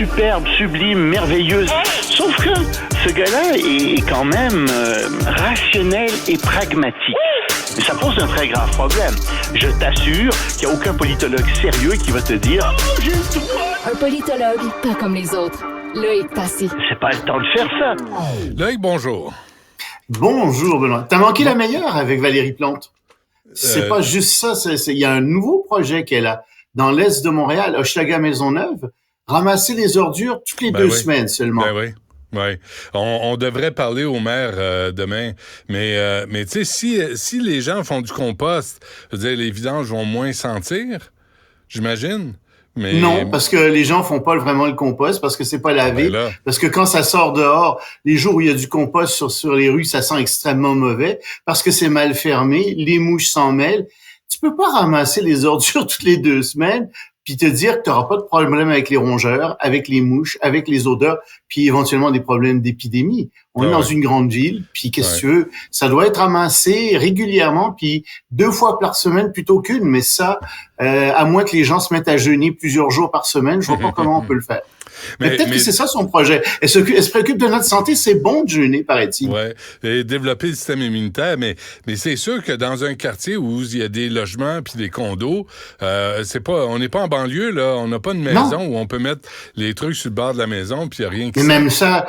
superbe, sublime, merveilleuse. Sauf que ce gars-là est quand même rationnel et pragmatique. Mais ça pose un très grave problème. Je t'assure qu'il n'y a aucun politologue sérieux qui va te dire « Oh, j'ai le droit! » Un politologue, pas comme les autres. Loïc Passy. C'est pas le temps de faire ça. Loïc, bonjour. Bonjour, Benoît. T'as manqué la meilleure avec Valérie Plante. C'est pas juste ça. Il y a un nouveau projet qu'elle a dans l'est de Montréal, Hochelaga-Maisonneuve, ramasser les ordures toutes les deux semaines seulement. Ben oui. Oui, on devrait parler au maire demain, mais tu sais, si les gens font du compost, je veux dire, les vidanges vont moins sentir, j'imagine. Mais... Non, parce que les gens font pas vraiment le compost, parce que c'est pas lavé, parce que quand ça sort dehors, les jours où il y a du compost sur les rues, ça sent extrêmement mauvais, parce que c'est mal fermé, les mouches s'en mêlent. Tu peux pas ramasser les ordures toutes les 2 semaines puis te dire que tu n'auras pas de problème avec les rongeurs, avec les mouches, avec les odeurs, puis éventuellement des problèmes d'épidémie. On est dans une grande ville, puis qu'est-ce que tu veux? Ça doit être ramassé régulièrement, puis 2 fois par semaine plutôt qu'une, mais ça, à moins que les gens se mettent à jeûner plusieurs jours par semaine, je vois pas comment on peut le faire. Mais peut-être que c'est ça son projet. Elle se préoccupe de notre santé, c'est bon de jeûner, paraît-il. Oui, et développer le système immunitaire, mais c'est sûr que dans un quartier où il y a des logements puis des condos, on n'est pas en banlieue, là, on n'a pas une maison où on peut mettre les trucs sur le bord de la maison puis il n'y a rien qui... Mais même ça,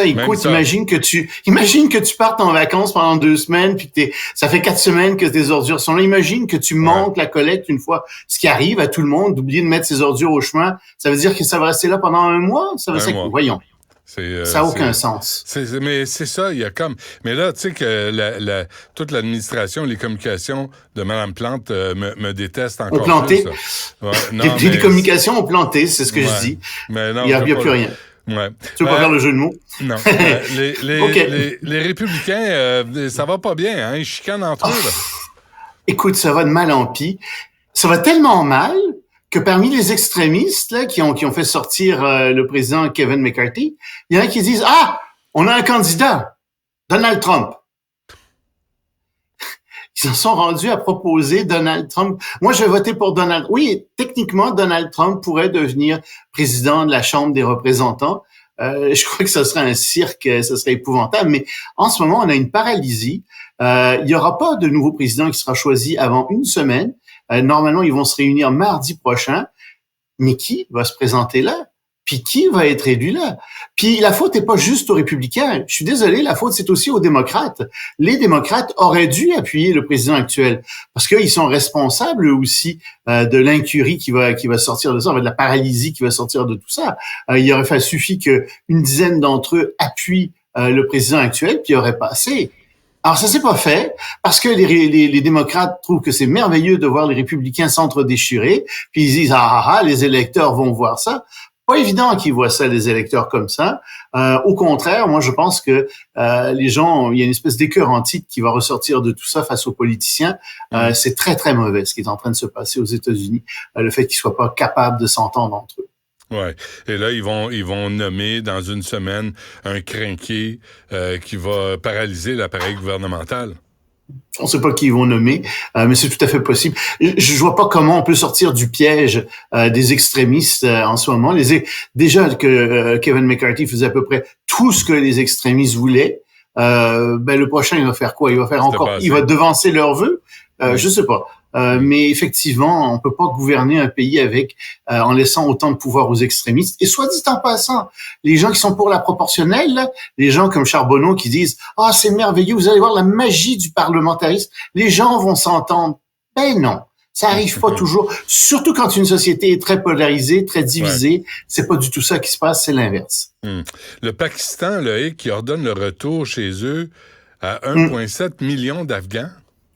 écoute, imagine que tu partes en vacances pendant 2 semaines puis que ça fait 4 semaines que tes ordures sont là. Imagine que tu manques la collecte une fois. Ce qui arrive à tout le monde, d'oublier de mettre ses ordures au chemin, ça veut dire que ça va rester là pendant 1 mois? Ça veut dire que, voyons. Ça n'a aucun sens. Mais c'est ça, il y a comme... Mais là, tu sais que toute l'administration, les communications de Mme Plante me détestent encore planté. Plus. Ouais, les communications ont planté, c'est ce que je dis. Mais non, il n'y a plus rien. Ouais. Tu veux pas faire le jeu de mots? Non. Les républicains, ça va pas bien, hein? Ils chicanent entre eux, là. Écoute, ça va de mal en pis. Ça va tellement mal que parmi les extrémistes là qui ont fait sortir le président Kevin McCarthy, il y en a qui disent on a un candidat, Donald Trump. Ils en sont rendus à proposer Donald Trump. Moi, je vais voter pour Donald. Oui, techniquement, Donald Trump pourrait devenir président de la Chambre des représentants. Je crois que ce serait un cirque, ce serait épouvantable. Mais en ce moment, on a une paralysie. Il y aura pas de nouveau président qui sera choisi avant 1 semaine. Normalement, ils vont se réunir mardi prochain. Mais qui va se présenter là? Puis qui va être élu là? Puis la faute n'est pas juste aux républicains. Je suis désolé, la faute, c'est aussi aux démocrates. Les démocrates auraient dû appuyer le président actuel parce qu'ils sont responsables aussi de l'incurie qui va sortir de ça, de la paralysie qui va sortir de tout ça. Il aurait suffi qu'une dizaine d'entre eux appuient le président actuel, puis il aurait passé. Alors, ça s'est pas fait parce que les démocrates trouvent que c'est merveilleux de voir les républicains s'entre-déchirer, puis ils disent les électeurs vont voir ça. Pas évident qu'ils voient ça, les électeurs comme ça. Au contraire, moi, je pense que les gens, il y a une espèce d'écœurantite qui va ressortir de tout ça face aux politiciens. C'est très, très mauvais ce qui est en train de se passer aux États-Unis, le fait qu'ils soient pas capables de s'entendre entre eux. Ouais. Et là, ils vont nommer dans 1 semaine un crinqué qui va paralyser l'appareil gouvernemental. On ne sait pas qui ils vont nommer, mais c'est tout à fait possible. Je vois pas comment on peut sortir du piège des extrémistes en ce moment. Déjà que Kevin McCarthy faisait à peu près tout ce que les extrémistes voulaient. Le prochain, il va faire quoi? Il va devancer leurs vœux? Je sais pas. Mais effectivement, on peut pas gouverner un pays en laissant autant de pouvoir aux extrémistes. Et soit dit en passant, les gens qui sont pour la proportionnelle, là, les gens comme Charbonneau qui disent « c'est merveilleux, vous allez voir la magie du parlementarisme, les gens vont s'entendre. » Ben non, ça arrive pas toujours. Surtout quand une société est très polarisée, très divisée, c'est pas du tout ça qui se passe, c'est l'inverse. Le Pakistan, qui ordonne le retour chez eux à 1,7 million d'Afghans.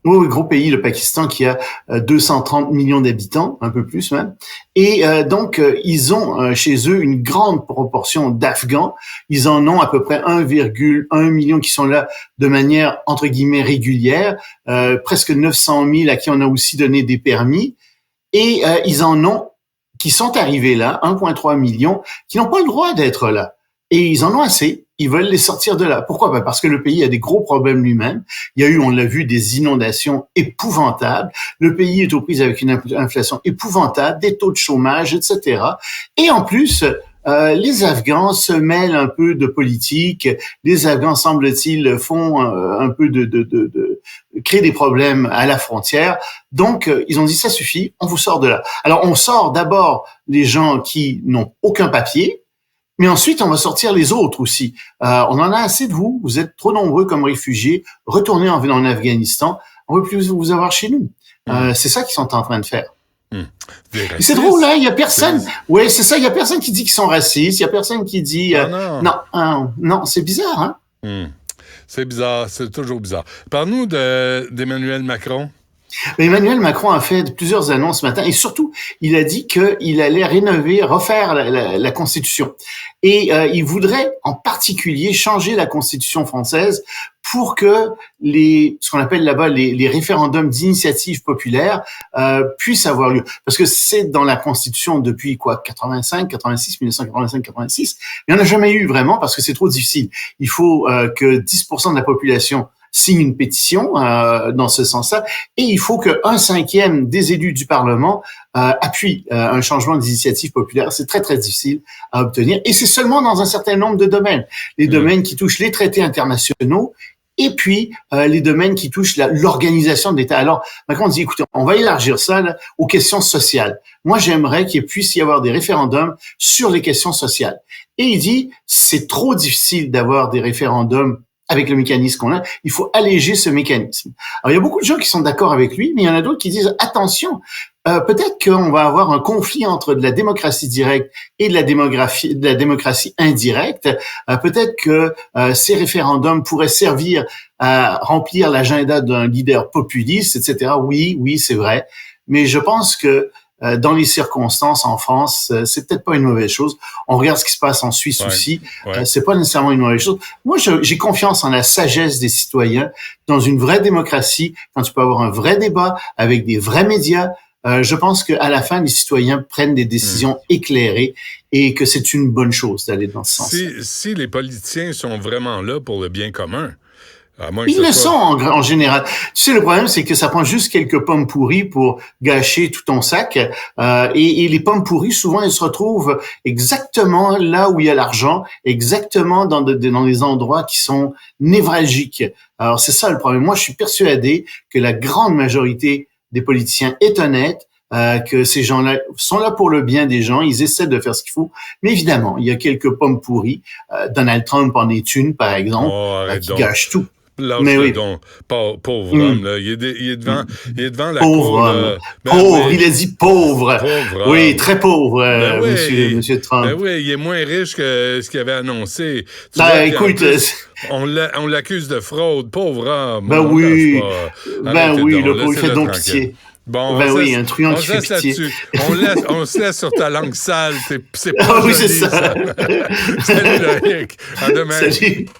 Oui, gros pays, le Pakistan, qui a 230 millions d'habitants, un peu plus même. Et donc, ils ont chez eux une grande proportion d'Afghans. Ils en ont à peu près 1,1 million qui sont là de manière, entre guillemets, régulière. Presque 900 000 à qui on a aussi donné des permis. Et ils en ont qui sont arrivés là, 1,3 million, qui n'ont pas le droit d'être là. Et ils en ont assez. Ils veulent les sortir de là. Pourquoi? Parce que le pays a des gros problèmes lui-même. Il y a eu, on l'a vu, des inondations épouvantables. Le pays est aux prises avec une inflation épouvantable, des taux de chômage, etc. Et en plus, les Afghans se mêlent un peu de politique. Les Afghans, semble-t-il, font un peu de créer des problèmes à la frontière. Donc, ils ont dit, ça suffit, on vous sort de là. Alors, on sort d'abord les gens qui n'ont aucun papier, mais ensuite, on va sortir les autres aussi. On en a assez de vous. Vous êtes trop nombreux comme réfugiés. Retournez en Afghanistan. On ne veut plus vous avoir chez nous. C'est ça qu'ils sont en train de faire. C'est drôle, hein? Il y a personne. Oui, c'est ça. Il y a personne qui dit qu'ils sont racistes. Il y a personne qui dit. Non, c'est bizarre, hein? C'est bizarre. C'est toujours bizarre. Parle-nous d'Emmanuel Macron. Emmanuel Macron a fait plusieurs annonces ce matin et surtout, il a dit qu'il allait refaire la Constitution. Et il voudrait en particulier changer la Constitution française pour que ce qu'on appelle là-bas les référendums d'initiative populaire puissent avoir lieu. Parce que c'est dans la Constitution depuis 1985, 86. Il n'y en a jamais eu vraiment parce que c'est trop difficile. Il faut que 10% de la population signe une pétition dans ce sens-là, et il faut que 1/5 des élus du Parlement appuient un changement d'initiative populaire. C'est très, très difficile à obtenir, et c'est seulement dans un certain nombre de domaines. Les domaines qui touchent les traités internationaux, et puis les domaines qui touchent l'organisation de l'État. Alors, Macron dit, écoutez, on va élargir ça là, aux questions sociales. Moi, j'aimerais qu'il puisse y avoir des référendums sur les questions sociales. Et il dit, c'est trop difficile d'avoir des référendums avec le mécanisme qu'on a, il faut alléger ce mécanisme. Alors, il y a beaucoup de gens qui sont d'accord avec lui, mais il y en a d'autres qui disent, attention, peut-être qu'on va avoir un conflit entre de la démocratie directe et de la démocratie indirecte. Peut-être que ces référendums pourraient servir à remplir l'agenda d'un leader populiste, etc. Oui, c'est vrai. Mais je pense que dans les circonstances en France, c'est peut-être pas une mauvaise chose. On regarde ce qui se passe en Suisse aussi. C'est pas nécessairement une mauvaise chose. Moi, j'ai confiance en la sagesse des citoyens dans une vraie démocratie, quand tu peux avoir un vrai débat avec des vrais médias. Je pense qu'à la fin, les citoyens prennent des décisions éclairées et que c'est une bonne chose d'aller dans ce sens. Si les politiciens sont vraiment là pour le bien commun, ils le sont en général. Tu sais, le problème, c'est que ça prend juste quelques pommes pourries pour gâcher tout ton sac. Et les pommes pourries, souvent, elles se retrouvent exactement là où il y a l'argent, exactement dans des endroits qui sont névralgiques. Alors, c'est ça le problème. Moi, je suis persuadé que la grande majorité des politiciens est honnête, que ces gens-là sont là pour le bien des gens, ils essaient de faire ce qu'il faut. Mais évidemment, il y a quelques pommes pourries. Donald Trump en est une, par exemple, qui gâche tout. Mais oui. Donc, pauvre homme, là. Il est devant la pauvre cour. Homme. Pauvre, il a dit pauvre. Oui, très pauvre, monsieur Trump. Ben oui, il est moins riche que ce qu'il avait annoncé. Écoute, on l'accuse de fraude, pauvre homme. Ben oui, il fait donc pitié. Bon, un truand qui fait pitié. On se laisse sur ta langue sale. C'est pas joli, c'est ça. Salut, Loïc. À demain. Salut.